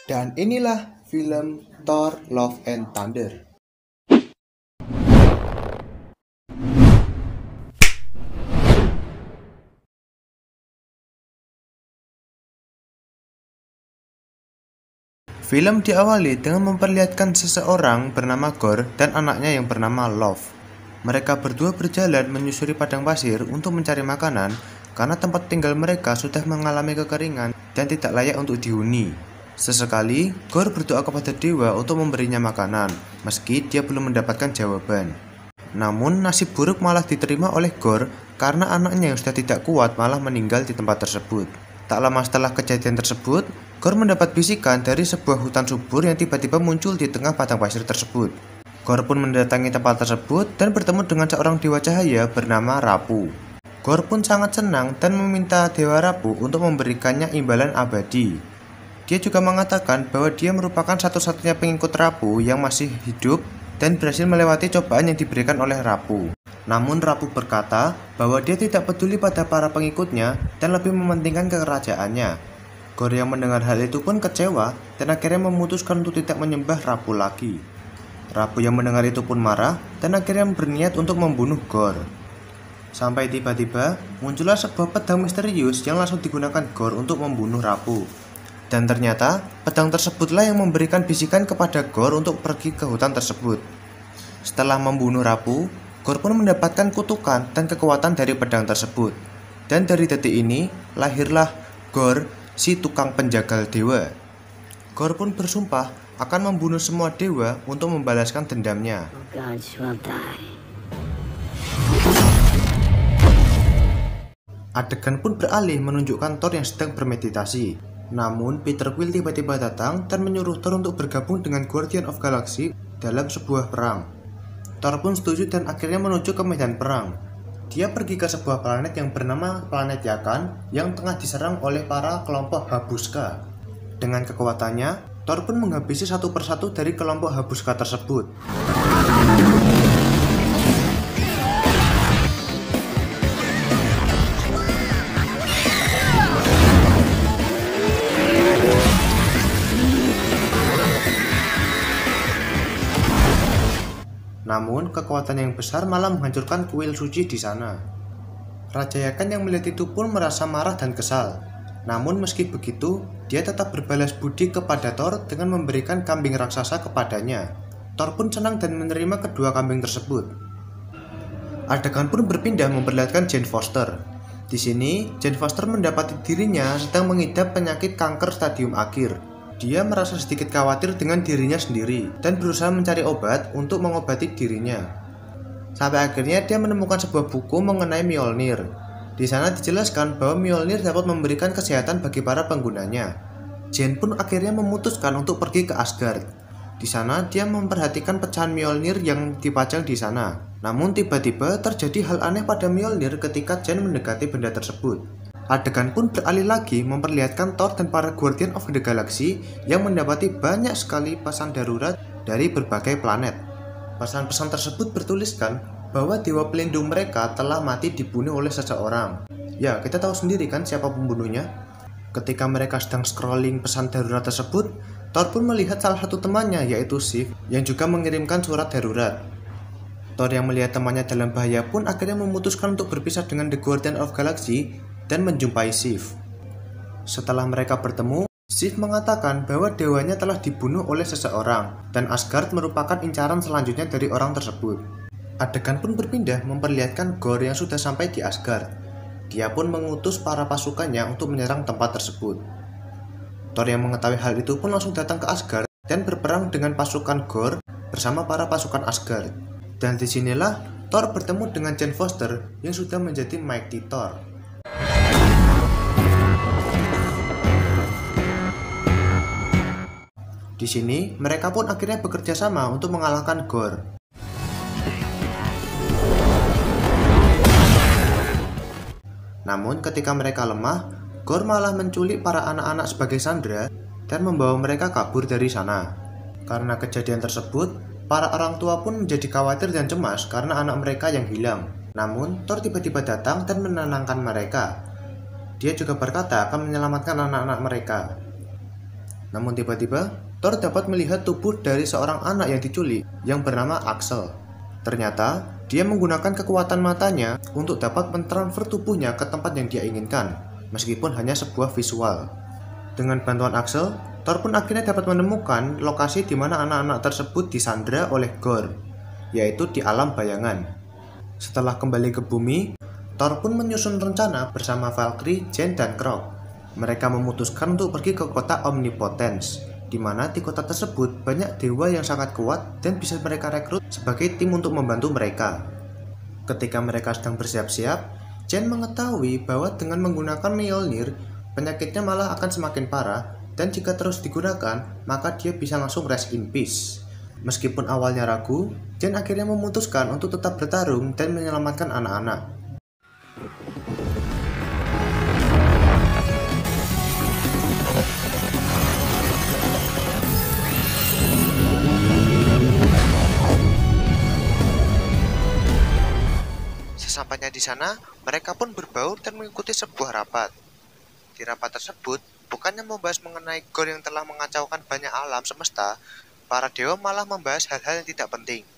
Dan inilah film Thor Love and Thunder. Film diawali dengan memperlihatkan seseorang bernama Gore dan anaknya yang bernama Love. Mereka berdua berjalan menyusuri padang pasir untuk mencari makanan karena tempat tinggal mereka sudah mengalami kekeringan dan tidak layak untuk dihuni. Sesekali, Gore berdoa kepada dewa untuk memberinya makanan, meski dia belum mendapatkan jawaban. Namun, nasib buruk malah diterima oleh Gore karena anaknya yang sudah tidak kuat malah meninggal di tempat tersebut. Tak lama setelah kejadian tersebut, Gore mendapat bisikan dari sebuah hutan subur yang tiba-tiba muncul di tengah padang pasir tersebut. Gore pun mendatangi tempat tersebut dan bertemu dengan seorang dewa cahaya bernama Rapu. Gore pun sangat senang dan meminta dewa Rapu untuk memberikannya imbalan abadi. Dia juga mengatakan bahwa dia merupakan satu-satunya pengikut Rapu yang masih hidup dan berhasil melewati cobaan yang diberikan oleh Rapu. Namun Rapu berkata bahwa dia tidak peduli pada para pengikutnya dan lebih mementingkan kekerajaannya. Gore yang mendengar hal itu pun kecewa dan akhirnya memutuskan untuk tidak menyembah Rapu lagi. Rapu yang mendengar itu pun marah dan akhirnya berniat untuk membunuh Gore. Sampai tiba-tiba muncullah sebuah pedang misterius yang langsung digunakan Gore untuk membunuh Rapu. Dan ternyata pedang tersebutlah yang memberikan bisikan kepada Gore untuk pergi ke hutan tersebut. Setelah membunuh Rapu, Gore pun mendapatkan kutukan dan kekuatan dari pedang tersebut. Dan dari detik ini, lahirlah Gore, si tukang penjagal dewa. Gore pun bersumpah akan membunuh semua dewa untuk membalaskan dendamnya. Adegan pun beralih menunjukkan Thor yang sedang bermeditasi. Namun, Peter Quill tiba-tiba datang dan menyuruh Thor untuk bergabung dengan Guardian of Galaxy dalam sebuah perang. Thor pun setuju dan akhirnya menuju ke medan perang. Dia pergi ke sebuah planet yang bernama planet Yakan yang tengah diserang oleh para kelompok Habuska. Dengan kekuatannya, Thor pun menghabisi satu persatu dari kelompok Habuska tersebut. Namun, kekuatan yang besar malah menghancurkan kuil suci di sana. Raja Yakan yang melihat itu pun merasa marah dan kesal. Namun meski begitu, dia tetap berbalas budi kepada Thor dengan memberikan kambing raksasa kepadanya. Thor pun senang dan menerima kedua kambing tersebut. Adegan pun berpindah memperlihatkan Jane Foster. Di sini, Jane Foster mendapati dirinya sedang mengidap penyakit kanker stadium akhir. Dia merasa sedikit khawatir dengan dirinya sendiri dan berusaha mencari obat untuk mengobati dirinya. Sampai akhirnya dia menemukan sebuah buku mengenai Mjolnir. Di sana dijelaskan bahwa Mjolnir dapat memberikan kesehatan bagi para penggunanya. Jane pun akhirnya memutuskan untuk pergi ke Asgard. Di sana dia memperhatikan pecahan Mjolnir yang dipajang di sana. Namun tiba-tiba terjadi hal aneh pada Mjolnir ketika Jane mendekati benda tersebut. Adegan pun beralih lagi memperlihatkan Thor dan para Guardian of the Galaxy yang mendapati banyak sekali pesan darurat dari berbagai planet. Pesan-pesan tersebut bertuliskan bahwa dewa pelindung mereka telah mati dibunuh oleh seseorang. Ya, kita tahu sendiri kan siapa pembunuhnya. Ketika mereka sedang scrolling pesan darurat tersebut, Thor pun melihat salah satu temannya yaitu Sif yang juga mengirimkan surat darurat. Thor yang melihat temannya dalam bahaya pun akhirnya memutuskan untuk berpisah dengan The Guardian of Galaxy dan menjumpai Sif. Setelah mereka bertemu, Sif mengatakan bahwa dewanya telah dibunuh oleh seseorang dan Asgard merupakan incaran selanjutnya dari orang tersebut. Adegan pun berpindah memperlihatkan Gore yang sudah sampai di Asgard. Dia pun mengutus para pasukannya untuk menyerang tempat tersebut. Thor yang mengetahui hal itu pun langsung datang ke Asgard dan berperang dengan pasukan Gore bersama para pasukan Asgard. Dan disinilah Thor bertemu dengan Jane Foster yang sudah menjadi Mighty Thor. Di sini, mereka pun akhirnya bekerja sama untuk mengalahkan Gore. Namun, ketika mereka lemah, Gore malah menculik para anak-anak sebagai sandera dan membawa mereka kabur dari sana. Karena kejadian tersebut, para orang tua pun menjadi khawatir dan cemas karena anak mereka yang hilang. Namun, Thor tiba-tiba datang dan menenangkan mereka. Dia juga berkata akan menyelamatkan anak-anak mereka. Namun tiba-tiba, Thor dapat melihat tubuh dari seorang anak yang diculik yang bernama Axel. Ternyata, dia menggunakan kekuatan matanya untuk dapat mentransfer tubuhnya ke tempat yang dia inginkan, meskipun hanya sebuah visual. Dengan bantuan Axel, Thor pun akhirnya dapat menemukan lokasi di mana anak-anak tersebut disandra oleh Gorr, yaitu di alam bayangan. Setelah kembali ke bumi, Thor pun menyusun rencana bersama Valkyrie, Jane, dan Krog. Mereka memutuskan untuk pergi ke kota Omnipotence, di mana di kota tersebut banyak dewa yang sangat kuat dan bisa mereka rekrut sebagai tim untuk membantu mereka. Ketika mereka sedang bersiap-siap, Jane mengetahui bahwa dengan menggunakan Mjolnir, penyakitnya malah akan semakin parah, dan jika terus digunakan, maka dia bisa langsung rest in peace. Meskipun awalnya ragu, Jane akhirnya memutuskan untuk tetap bertarung dan menyelamatkan anak-anak. Sesampainya di sana, mereka pun berbaur dan mengikuti sebuah rapat. Di rapat tersebut, bukannya membahas mengenai Gorr yang telah mengacaukan banyak alam semesta, para dewa malah membahas hal-hal yang tidak penting.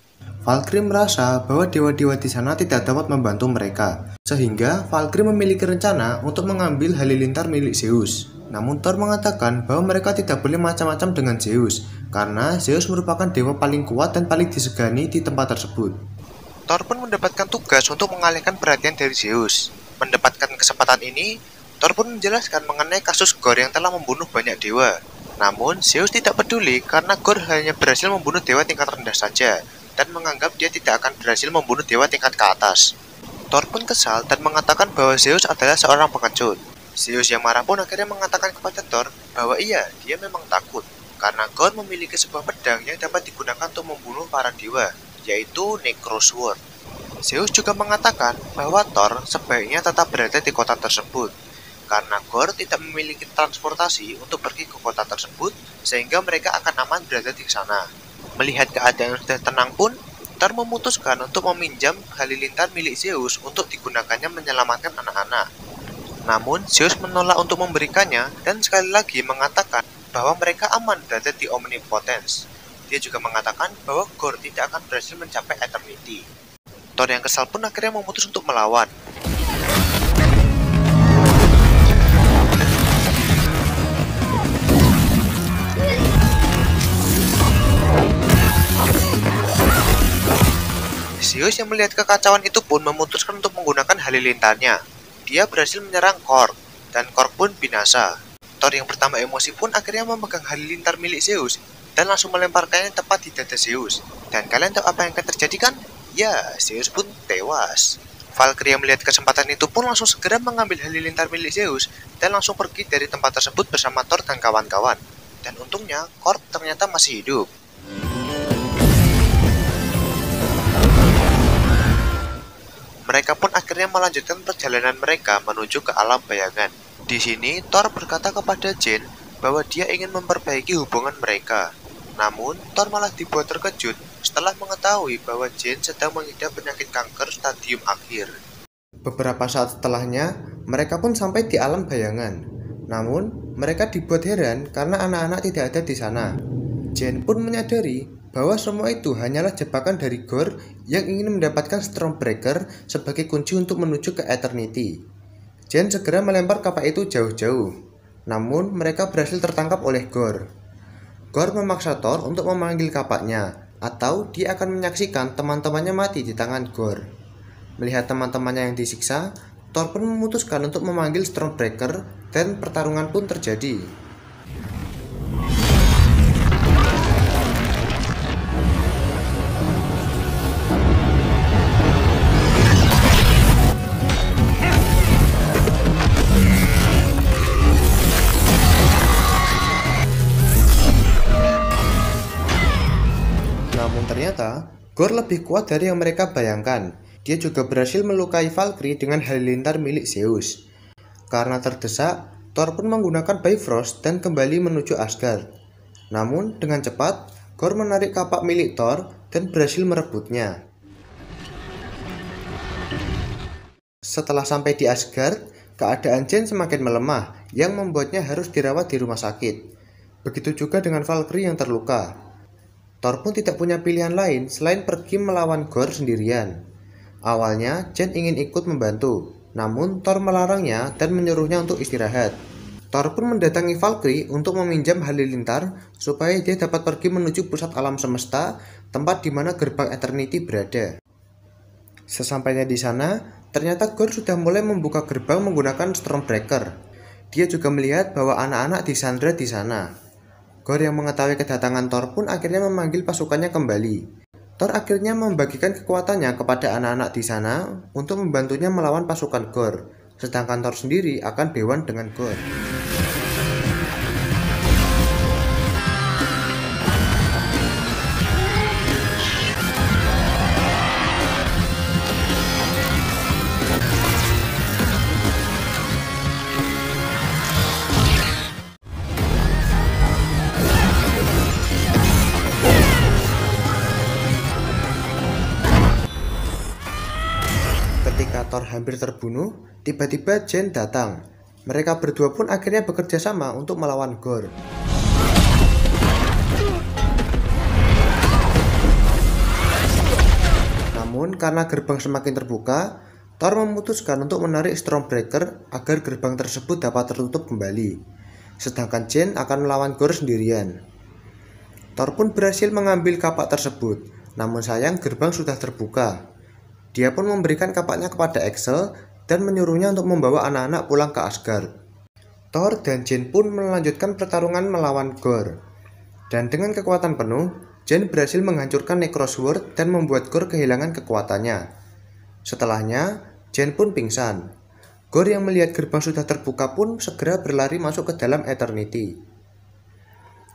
Valkyrie merasa bahwa dewa-dewa di sana tidak dapat membantu mereka, sehingga Valkyrie memiliki rencana untuk mengambil halilintar milik Zeus. Namun Thor mengatakan bahwa mereka tidak boleh macam-macam dengan Zeus, karena Zeus merupakan dewa paling kuat dan paling disegani di tempat tersebut. Thor pun mendapatkan tugas untuk mengalihkan perhatian dari Zeus. Mendapatkan kesempatan ini, Thor pun menjelaskan mengenai kasus Gorr yang telah membunuh banyak dewa. Namun, Zeus tidak peduli karena Gorr hanya berhasil membunuh dewa tingkat rendah saja, dan menganggap dia tidak akan berhasil membunuh dewa tingkat ke atas. Thor pun kesal dan mengatakan bahwa Zeus adalah seorang pengecut. Zeus yang marah pun akhirnya mengatakan kepada Thor bahwa iya, dia memang takut, karena Gorr memiliki sebuah pedang yang dapat digunakan untuk membunuh para dewa, yaitu Necrosword. Zeus juga mengatakan bahwa Thor sebaiknya tetap berada di kota tersebut, karena Gorr tidak memiliki transportasi untuk pergi ke kota tersebut, sehingga mereka akan aman berada di sana. Melihat keadaan yang sudah tenang pun, Thor memutuskan untuk meminjam halilintar milik Zeus untuk digunakannya menyelamatkan anak-anak. Namun, Zeus menolak untuk memberikannya dan sekali lagi mengatakan bahwa mereka aman berada di Omnipotence. Dia juga mengatakan bahwa Gorr tidak akan berhasil mencapai Eternity. Thor yang kesal pun akhirnya memutus untuk melawan. Zeus yang melihat kekacauan itu pun memutuskan untuk menggunakan halilintarnya. Dia berhasil menyerang Korg, dan Korg pun binasa. Thor yang pertama emosi pun akhirnya memegang halilintar milik Zeus dan langsung melemparkannya tepat di dada Zeus. Dan kalian tahu apa yang akan terjadi kan? Ya, Zeus pun tewas. Valkyrie yang melihat kesempatan itu pun langsung segera mengambil halilintar milik Zeus dan langsung pergi dari tempat tersebut bersama Thor dan kawan-kawan. Dan untungnya, Korg ternyata masih hidup. Mereka pun akhirnya melanjutkan perjalanan mereka menuju ke alam bayangan. Di sini, Thor berkata kepada Jane bahwa dia ingin memperbaiki hubungan mereka. Namun, Thor malah dibuat terkejut setelah mengetahui bahwa Jane sedang mengidap penyakit kanker stadium akhir. Beberapa saat setelahnya, mereka pun sampai di alam bayangan. Namun, mereka dibuat heran karena anak-anak tidak ada di sana. Jane pun menyadari bahwa semua itu hanyalah jebakan dari Gorr yang ingin mendapatkan Stormbreaker sebagai kunci untuk menuju ke Eternity. Jane segera melempar kapak itu jauh-jauh, namun mereka berhasil tertangkap oleh Gorr. Gorr memaksa Thor untuk memanggil kapaknya, atau dia akan menyaksikan teman-temannya mati di tangan Gorr. Melihat teman-temannya yang disiksa, Thor pun memutuskan untuk memanggil Stormbreaker dan pertarungan pun terjadi. Ternyata, Gorr lebih kuat dari yang mereka bayangkan. Dia juga berhasil melukai Valkyrie dengan halilintar milik Zeus. Karena terdesak, Thor pun menggunakan Bifrost dan kembali menuju Asgard. Namun, dengan cepat, Gorr menarik kapak milik Thor dan berhasil merebutnya. Setelah sampai di Asgard, keadaan Jane semakin melemah, yang membuatnya harus dirawat di rumah sakit. Begitu juga dengan Valkyrie yang terluka. Thor pun tidak punya pilihan lain selain pergi melawan Gorr sendirian. Awalnya, Jane ingin ikut membantu, namun Thor melarangnya dan menyuruhnya untuk istirahat. Thor pun mendatangi Valkyrie untuk meminjam halilintar supaya dia dapat pergi menuju pusat alam semesta, tempat di mana gerbang Eternity berada. Sesampainya di sana, ternyata Gorr sudah mulai membuka gerbang menggunakan Stormbreaker. Dia juga melihat bahwa anak-anak disandra di sana. Gorr yang mengetahui kedatangan Thor pun akhirnya memanggil pasukannya kembali. Thor akhirnya membagikan kekuatannya kepada anak-anak di sana untuk membantunya melawan pasukan Gorr, sedangkan Thor sendiri akan bewan dengan Gorr. Ketika Thor hampir terbunuh, tiba-tiba Jane datang. Mereka berdua pun akhirnya bekerja sama untuk melawan Gorr. Namun karena gerbang semakin terbuka, Thor memutuskan untuk menarik Stormbreaker agar gerbang tersebut dapat tertutup kembali. Sedangkan Jane akan melawan Gorr sendirian. Thor pun berhasil mengambil kapak tersebut, namun sayang gerbang sudah terbuka. Dia pun memberikan kapaknya kepada Axel dan menyuruhnya untuk membawa anak-anak pulang ke Asgard. Thor dan Jane pun melanjutkan pertarungan melawan Gorr. Dan dengan kekuatan penuh, Jane berhasil menghancurkan Necrosword dan membuat Gorr kehilangan kekuatannya. Setelahnya, Jane pun pingsan. Gorr yang melihat gerbang sudah terbuka pun segera berlari masuk ke dalam Eternity.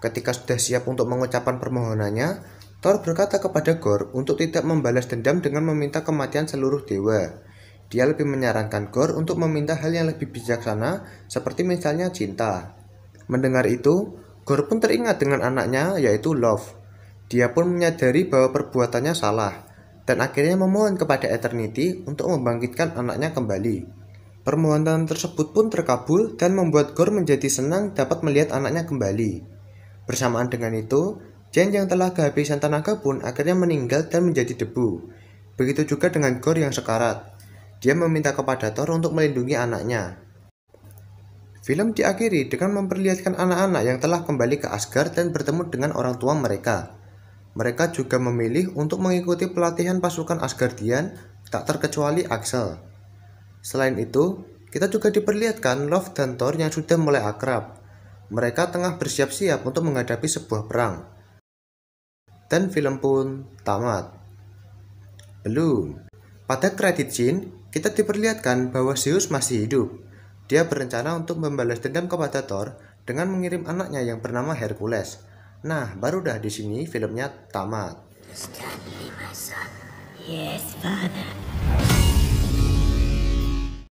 Ketika sudah siap untuk mengucapkan permohonannya, Thor berkata kepada Gorr untuk tidak membalas dendam dengan meminta kematian seluruh dewa. Dia lebih menyarankan Gorr untuk meminta hal yang lebih bijaksana, seperti misalnya cinta. Mendengar itu, Gorr pun teringat dengan anaknya, yaitu Love. Dia pun menyadari bahwa perbuatannya salah, dan akhirnya memohon kepada Eternity untuk membangkitkan anaknya kembali. Permohonan tersebut pun terkabul dan membuat Gorr menjadi senang dapat melihat anaknya kembali. Bersamaan dengan itu, Jane yang telah kehabisan tenaga pun akhirnya meninggal dan menjadi debu. Begitu juga dengan Gorr yang sekarat. Dia meminta kepada Thor untuk melindungi anaknya. Film diakhiri dengan memperlihatkan anak-anak yang telah kembali ke Asgard dan bertemu dengan orang tua mereka. Mereka juga memilih untuk mengikuti pelatihan pasukan Asgardian, tak terkecuali Axel. Selain itu, kita juga diperlihatkan Love dan Thor yang sudah mulai akrab. Mereka tengah bersiap-siap untuk menghadapi sebuah perang. Dan film pun tamat. Belum. Pada kredit scene, kita diperlihatkan bahwa Zeus masih hidup. Dia berencana untuk membalas dendam kepada Thor dengan mengirim anaknya yang bernama Hercules. Nah, baru dah di sini filmnya tamat. Stand by my son. Yes, father.